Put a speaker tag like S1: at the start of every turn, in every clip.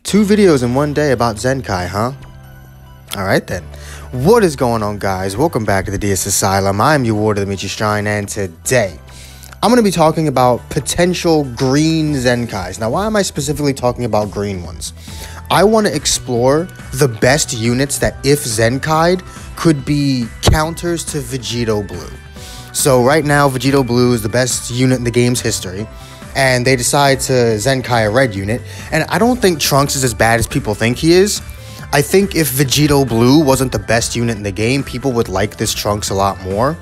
S1: 2 videos in one day about Zenkai, huh? Alright then. What is going on, guys? Welcome back to the DS Asylum. I am your Warder, the Michi Shrine, and today I'm going to be talking about potential green Zenkais. Now, why am I specifically talking about green ones? I want to explore the best units that, if Zenkai'd, could be counters to Vegito Blue. So right now, Vegito Blue is the best unit in the game's history, and they decide to Zenkai a red unit, and I don't think Trunks is as bad as people think he is. I think if Vegito Blue wasn't the best unit in the game, people would like this Trunks a lot more.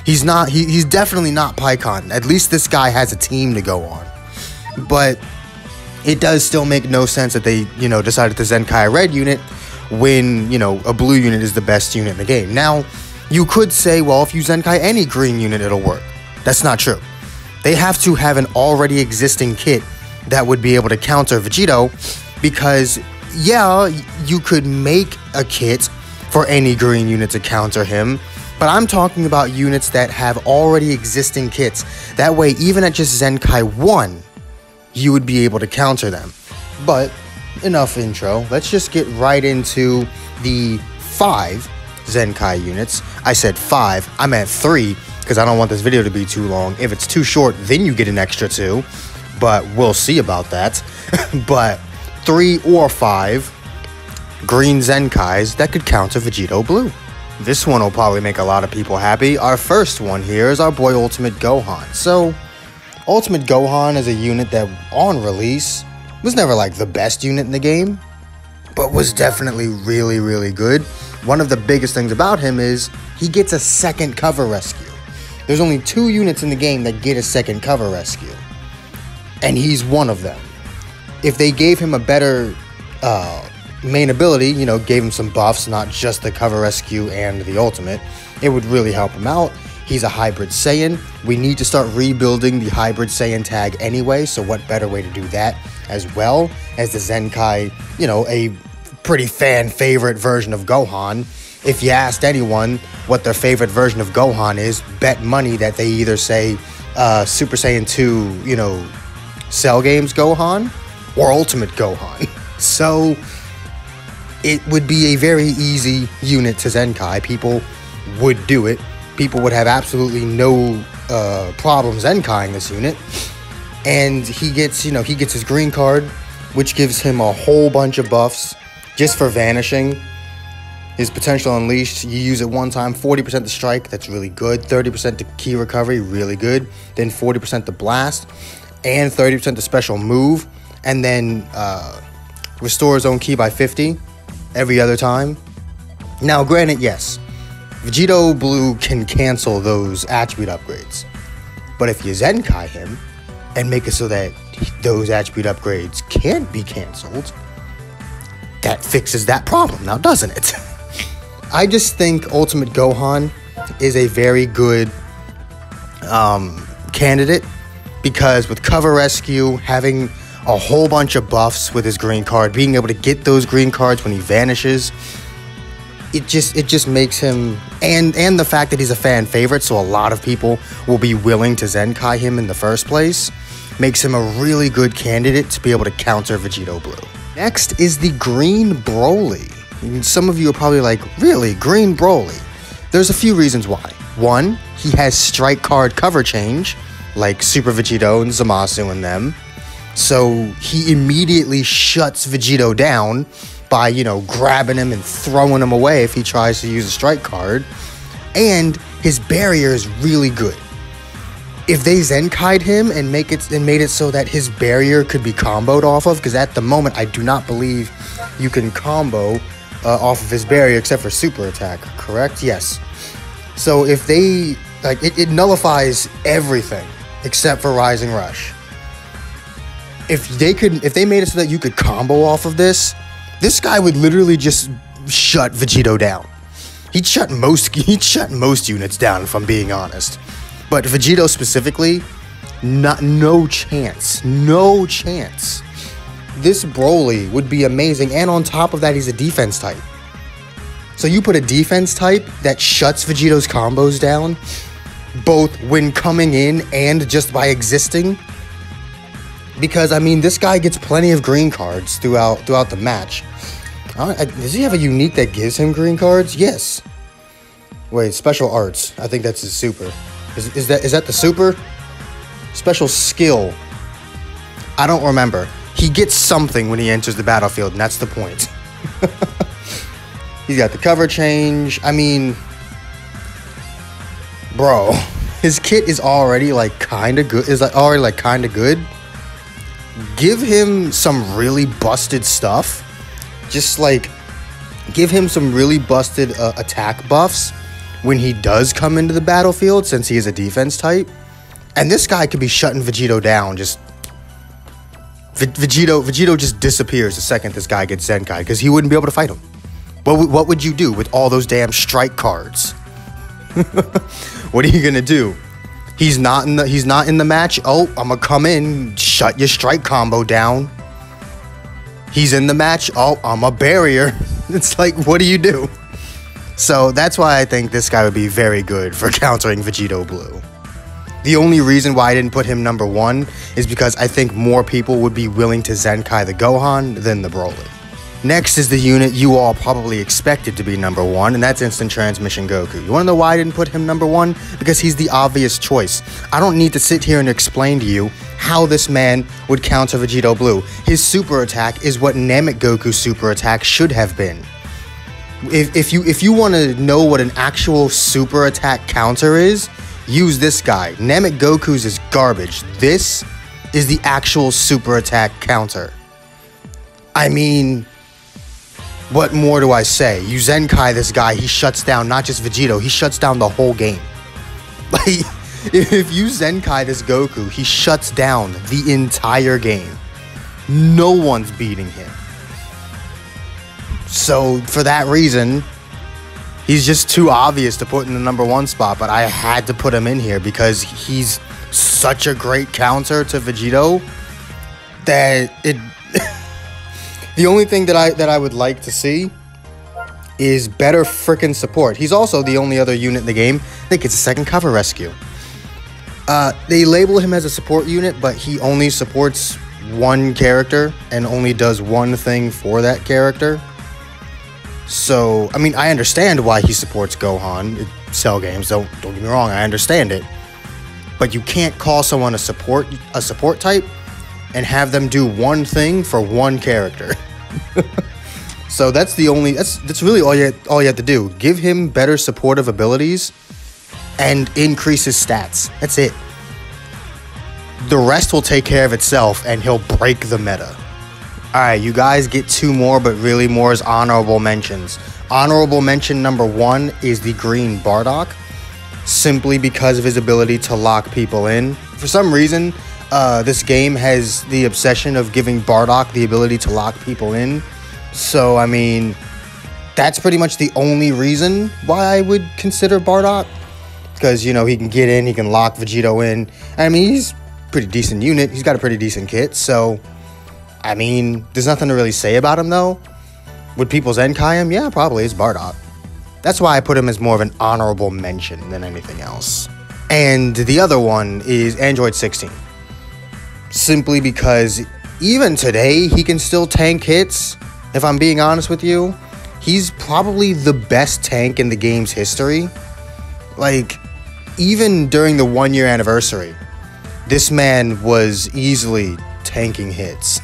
S1: He's definitely not Pikkon. At least this guy has a team to go on. But it does still make no sense that they, decided to Zenkai a red unit when, a blue unit is the best unit in the game. Now, you could say, well, if you Zenkai any green unit, it'll work. That's not true. They have to have an already existing kit that would be able to counter Vegito, because, yeah, you could make a kit for any green unit to counter him, but I'm talking about units that have already existing kits. That way, even at just Zenkai 1, you would be able to counter them. But, enough intro. Let's just get right into the 5 Zenkai units. I said 5, I meant 3, because I don't want this video to be too long. If it's too short, then you get an extra 2, but we'll see about that. But 3 or 5 green Zenkais that could counter Vegito Blue. This one will probably make a lot of people happy. Our first one here is our boy Ultimate Gohan. So, Ultimate Gohan is a unit that, on release, was never like the best unit in the game, but was definitely really, really good. One of the biggest things about him is he gets a second cover rescue. There's only 2 units in the game that get a second cover rescue, and he's one of them. If they gave him a better main ability, gave him some buffs, not just the cover rescue and the ultimate, it would really help him out. He's a hybrid Saiyan. We need to start rebuilding the hybrid Saiyan tag anyway, so what better way to do that as well as the Zenkai, a pretty fan favorite version of Gohan. If you asked anyone what their favorite version of Gohan is, bet money that they either say Super Saiyan 2, Cell Games Gohan, or Ultimate Gohan. So, it would be a very easy unit to Zenkai. People would do it. People would have absolutely no problem Zenkaiing this unit. And he gets his green card, which gives him a whole bunch of buffs just for vanishing. His potential unleashed, you use it one time, 40% to strike, that's really good. 30% to key recovery, really good. Then 40% to blast, and 30% to special move. And then restore his own ki by 50 every other time. Now, granted, yes, Vegito Blue can cancel those attribute upgrades. But if you Zenkai him and make it so that those attribute upgrades can't be canceled, that fixes that problem now, doesn't it? I just think Ultimate Gohan is a very good candidate, because with cover rescue, having a whole bunch of buffs with his green card, being able to get those green cards when he vanishes, it just makes him, and the fact that he's a fan favorite, so a lot of people will be willing to Zenkai him in the first place, makes him a really good candidate to be able to counter Vegito Blue. Next is the green Broly. Some of you are probably like, really, green Broly? There's a few reasons why. 1, he has strike card cover change, like Super Vegito and Zamasu and them. So he immediately shuts Vegito down by, grabbing him and throwing him away if he tries to use a strike card. And his barrier is really good. If they Zenkai'd him and made it so that his barrier could be comboed off of, because at the moment I do not believe you can combo off of his barrier except for super attack, correct? Yes. So if they, it nullifies everything except for Rising Rush. If they made it so that you could combo off of this guy would literally just shut Vegito down. He'd shut most units down, if I'm being honest. But Vegito specifically, no chance. No chance. This Broly would be amazing, and on top of that, he's a defense type. So you put a defense type that shuts Vegito's combos down, both when coming in and just by existing. Because, I mean, this guy gets plenty of green cards throughout the match. Does he have a unique that gives him green cards? Yes. Wait, special arts. I think that's his super. Is that the super? Special skill. I don't remember. He gets something when he enters the battlefield, and that's the point. He's got the cover change. I mean, bro, his kit is already like kind of good. Give him some really busted stuff. Just like give him some really busted attack buffs when he does come into the battlefield, since he is a defense type. And this guy could be shutting Vegito down. Vegito just disappears the second this guy gets Zenkai, because he wouldn't be able to fight him. What would you do with all those damn strike cards? What are you gonna do? He's not in the match. Oh, I'm gonna come in, shut your strike combo down. He's in the match. Oh, I'm a barrier. It's like, what do you do? So that's why I think this guy would be very good for countering Vegito Blue. The only reason why I didn't put him number 1 is because I think more people would be willing to Zenkai the Gohan than the Broly. Next is the unit you all probably expected to be number 1, and that's Instant Transmission Goku. You wanna know why I didn't put him number 1? Because he's the obvious choice. I don't need to sit here and explain to you how this man would counter Vegito Blue. His super attack is what Namek Goku's super attack should have been. If you want to know what an actual super attack counter is, use this guy. Namek Goku's is garbage. This is the actual super attack counter. I mean, what more do I say? You Zenkai this guy, he shuts down not just Vegito, he shuts down the whole game. Like, if you Zenkai this Goku, he shuts down the entire game. No one's beating him. So, for that reason, he's just too obvious to put in the number 1 spot, but I had to put him in here because he's such a great counter to Vegito that it... The only thing that I would like to see is better frickin' support. He's also the only other unit in the game that gets a second cover rescue. They label him as a support unit, but he only supports one character and only does one thing for that character. So, I mean, I understand why he supports Gohan. Cell games, don't get me wrong, I understand it. But you can't call someone a support type and have them do one thing for one character. So that's really all you have to do. Give him better supportive abilities and increase his stats. That's it. The rest will take care of itself and he'll break the meta. Alright, you guys get 2 more, but really more is honorable mentions. Honorable mention number 1 is the green Bardock, simply because of his ability to lock people in. For some reason, this game has the obsession of giving Bardock the ability to lock people in. So, I mean, that's pretty much the only reason why I would consider Bardock. Because, you know, he can get in, he can lock Vegito in. I mean, he's a pretty decent unit. He's got a pretty decent kit, so... I mean, there's nothing to really say about him, though. Would people Zenkai him? Yeah, probably. It's Bardock. That's why I put him as more of an honorable mention than anything else. And the other one is Android 16. Simply because even today, he can still tank hits. If I'm being honest with you, he's probably the best tank in the game's history. Like, even during the 1-year anniversary, this man was easily tanking hits.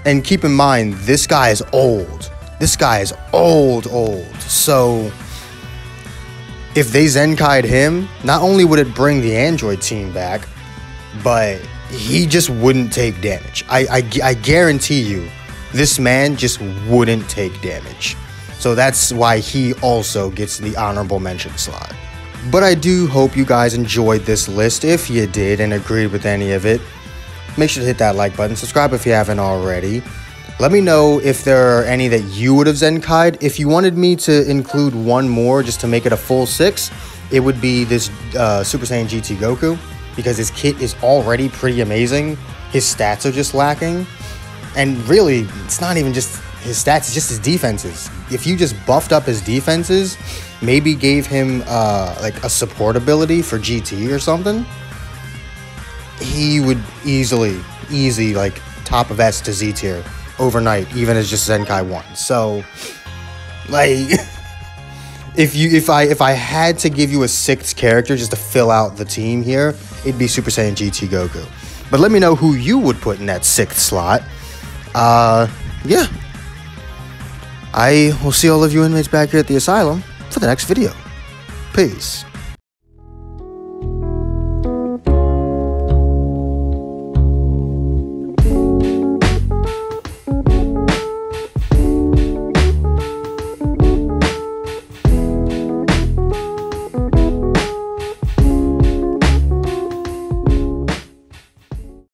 S1: And keep in mind, this guy is old. This guy is old. So, if they Zenkai'd him, not only would it bring the Android team back, but he just wouldn't take damage. I guarantee you, this man just wouldn't take damage. So that's why he also gets the honorable mention slot. But I do hope you guys enjoyed this list. If you did and agreed with any of it, make sure to hit that like button. Subscribe if you haven't already. Let me know if there are any that you would have Zenkai'd. If you wanted me to include one more just to make it a full 6, it would be this Super Saiyan GT Goku. Because his kit is already pretty amazing. His stats are just lacking. And really, it's not even just his stats, it's just his defenses. If you just buffed up his defenses, maybe gave him like a support ability for GT or something, he would easily easy, like, top of S to Z tier overnight, even as just Zenkai 1. So, like, if I had to give you a 6th character just to fill out the team here, it'd be Super Saiyan GT Goku. But let me know who you would put in that 6th slot. Yeah. I will see all of you inmates back here at the asylum for the next video. Peace.